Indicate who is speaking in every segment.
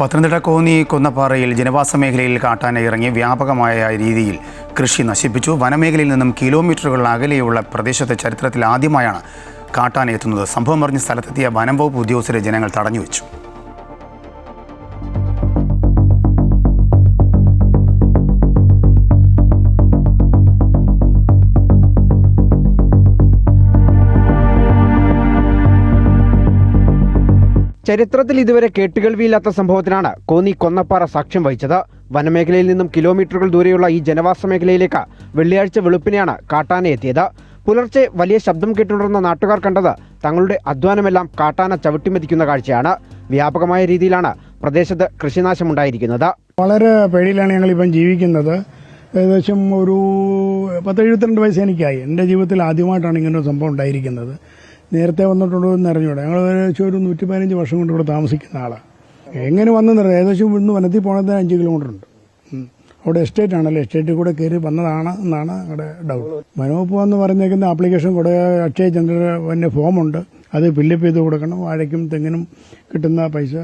Speaker 1: പത്തനംതിട്ട കോന്നി കൊന്നപ്പാറയിൽ ജനവാസ മേഖലയിൽ കാട്ടാന ഇറങ്ങി വ്യാപകമായ രീതിയിൽ കൃഷി നശിപ്പിച്ചു. വനമേഖലയിൽ നിന്നും കിലോമീറ്ററുകൾ അകലെയുള്ള പ്രദേശത്തെ ചരിത്രത്തിൽ ആദ്യമായാണ് കാട്ടാന എത്തുന്നത്. സംഭവം അറിഞ്ഞ് സ്ഥലത്തെത്തിയ വനം വകുപ്പ് ഉദ്യോഗസ്ഥരെ ജനങ്ങൾ തടഞ്ഞുവെച്ചു.
Speaker 2: ചരിത്രത്തിൽ ഇതുവരെ കേട്ടുകേൾവിയില്ലാത്ത സംഭവത്തിനാണ് കോന്നി കൊന്നപ്പാറ സാക്ഷ്യം വഹിച്ചത്. വനമേഖലയിൽ നിന്നും കിലോമീറ്ററുകൾ ദൂരെയുള്ള ഈ ജനവാസ മേഖലയിലേക്ക് വെള്ളിയാഴ്ച വെളുപ്പിനെയാണ് കാട്ടാന എത്തിയത്. പുലർച്ചെ വലിയ ശബ്ദം കേട്ടുണർന്ന നാട്ടുകാർ കണ്ടത് തങ്ങളുടെ അധ്വാനമെല്ലാം കാട്ടാന ചവിട്ടിമെതിക്കുന്ന കാഴ്ചയാണ്. വ്യാപകമായ രീതിയിലാണ് പ്രദേശത്ത് കൃഷിനാശമുണ്ടായിരിക്കുന്നത്.
Speaker 3: വളരെ പേടിയിലാണ് ഞങ്ങളിപ്പം ജീവിക്കുന്നത്. ഏകദേശം ഒരു 72 വയസ്സ് എനിക്കായി. എൻ്റെ ജീവിതത്തിൽ ആദ്യമായിട്ടാണ് ഇങ്ങനൊരു സംഭവം ഉണ്ടായിരിക്കുന്നത്. നേരത്തെ വന്നിട്ടുണ്ടോ എന്ന് അറിഞ്ഞൂടെ. ഞങ്ങൾ ഏകദേശം ഒരു 115 വർഷം കൊണ്ട് ഇവിടെ താമസിക്കുന്ന ആളാണ്. എങ്ങനെ വന്നെന്നറിയാം. ഏകദേശം ഇവിടുന്ന് വനത്തിൽ പോണത് 5 കിലോമീറ്റർ ഉണ്ട്. അവിടെ എസ്റ്റേറ്റ് ആണല്ലോ, എസ്റ്റേറ്റിൽ കൂടെ കയറി വന്നതാണ് എന്നാണ് ഞങ്ങളുടെ ഡൗട്ട്. വനവകുപ്പ് വന്ന് പറഞ്ഞേക്കുന്ന ആപ്ലിക്കേഷൻ കൂടെ അക്ഷയ ചന്ദ്രൻ്റെ ഫോമുണ്ട്, അത് ഫില്ലപ്പ് ചെയ്ത് കൊടുക്കണം. വാഴയ്ക്കും തെങ്ങിനും കിട്ടുന്ന പൈസ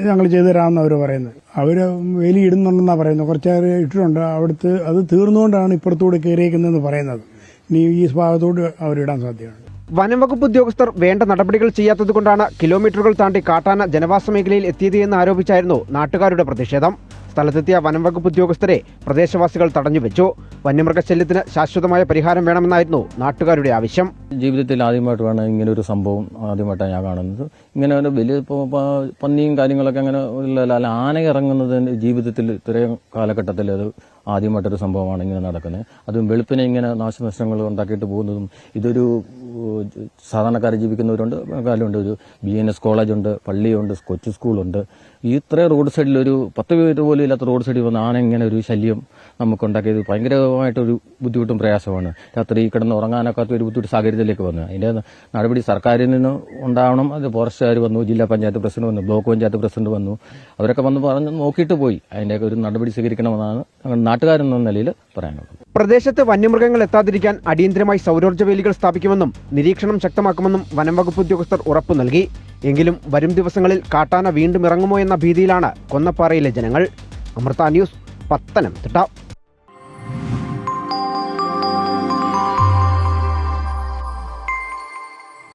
Speaker 3: ഞങ്ങൾ ചെയ്തു തരാമെന്ന് അവർ പറയുന്നത്. അവർ വേലി ഇടുന്നുണ്ടെന്നാണ് പറയുന്നത്. കുറച്ചേറെ ഇട്ടിട്ടുണ്ട്. അവിടുത്തെ അത് തീർന്നുകൊണ്ടാണ് ഇപ്പുറത്തൂടെ കയറിയേക്കുന്നതെന്ന് പറയുന്നത്. ഇനി ഈ ഭാഗത്തോട് അവരിടാൻ സാധ്യതയുണ്ട്.
Speaker 2: വനംവകുപ്പ് ഉദ്യോഗസ്ഥർ വേണ്ട നടപടികൾ ചെയ്യാത്തതുകൊണ്ടാണ് കിലോമീറ്ററുകൾ താണ്ടി കാട്ടാന ജനവാസ മേഖലയിൽ എത്തിയത് എന്ന് ആരോപിച്ചായിരുന്നു നാട്ടുകാരുടെ പ്രതിഷേധം. സ്ഥലത്തെത്തിയ വനംവകുപ്പ് ഉദ്യോഗസ്ഥരെ പ്രദേശവാസികൾ തടഞ്ഞുവെച്ചു. വന്യമൃഗശല്യത്തിന് ശാശ്വതമായ പരിഹാരം വേണമെന്നായിരുന്നു നാട്ടുകാരുടെ ആവശ്യം.
Speaker 4: ജീവിതത്തിൽ ആദ്യമായിട്ടാണ് ഇങ്ങനെ ഒരു സംഭവം ആദ്യമായിട്ടാണ് ഞാൻ കാണുന്നത്. ഇങ്ങനെ ഒരു വലിയ പന്നിയും കാര്യങ്ങളൊക്കെ അങ്ങനെ അല്ല, ആന ഇറങ്ങുന്നത് ജീവിതത്തിൽ ഇത്രയും കാലഘട്ടത്തിൽ അത് ആദ്യമായിട്ടൊരു സംഭവമാണ് ഇങ്ങനെ നടക്കുന്നത്. അതും വെളുപ്പിനെ ഇങ്ങനെ നാശനഷ്ടങ്ങൾ ഉണ്ടാക്കിയിട്ട് പോകുന്നതും. ഇതൊരു സാധാരണക്കാർ ജീവിക്കുന്നവരുണ്ട്, കാലമുണ്ട്. ഒരു BNS കോളേജുണ്ട്, പള്ളിയുണ്ട്, കൊച്ചു സ്കൂളുണ്ട്. ഇത്രയും റോഡ് സൈഡിൽ ഒരു 10 മീറ്റർ പോലും ഇല്ലാത്ത റോഡ് സൈഡിൽ വന്ന ആന ഇങ്ങനെ ഒരു ശല്യം നമുക്കുണ്ടാക്കിയത് ഭയങ്കരമായിട്ടൊരു ബുദ്ധിമുട്ടും പ്രയാസമാണ്. രാത്രി കിടന്ന് ഉറങ്ങാനൊക്കാത്ത ഒരു ബുദ്ധിമുട്ട് സാഹചര്യത്തിലേക്ക് വന്നു. അതിൻ്റെ നടപടി സർക്കാരിൽ നിന്ന് ഉണ്ടാവണം. അത് ഫോറസ്റ്റുകാർ വന്നു, ജില്ലാ പഞ്ചായത്ത് പ്രസിഡന്റ് വന്നു, ബ്ലോക്ക് പഞ്ചായത്ത് പ്രസിഡന്റ് വന്നു. അവരൊക്കെ വന്ന് പറഞ്ഞ് നോക്കിയിട്ട് പോയി. അതിൻ്റെ ഒരു നടപടി സ്വീകരിക്കണമെന്നാണ് നാട്ടുകാരെന്ന നിലയിൽ പറയാനുള്ളത്.
Speaker 2: പ്രദേശത്ത് വന്യമൃഗങ്ങൾ എത്താതിരിക്കാൻ അടിയന്തരമായി സൗരോർജ്ജ വേലികൾ സ്ഥാപിക്കുമെന്നും നിരീക്ഷണം ശക്തമാക്കുമെന്നും വനംവകുപ്പ് ഉദ്യോഗസ്ഥർ ഉറപ്പു നൽകി. എങ്കിലും വരും ദിവസങ്ങളിൽ കാട്ടാന വീണ്ടും ഇറങ്ങുമോ എന്ന ഭീതിയിലാണ് കൊന്നപ്പാറയിലെ ജനങ്ങൾ. അമൃത ന്യൂസ്, പത്തനംതിട്ട.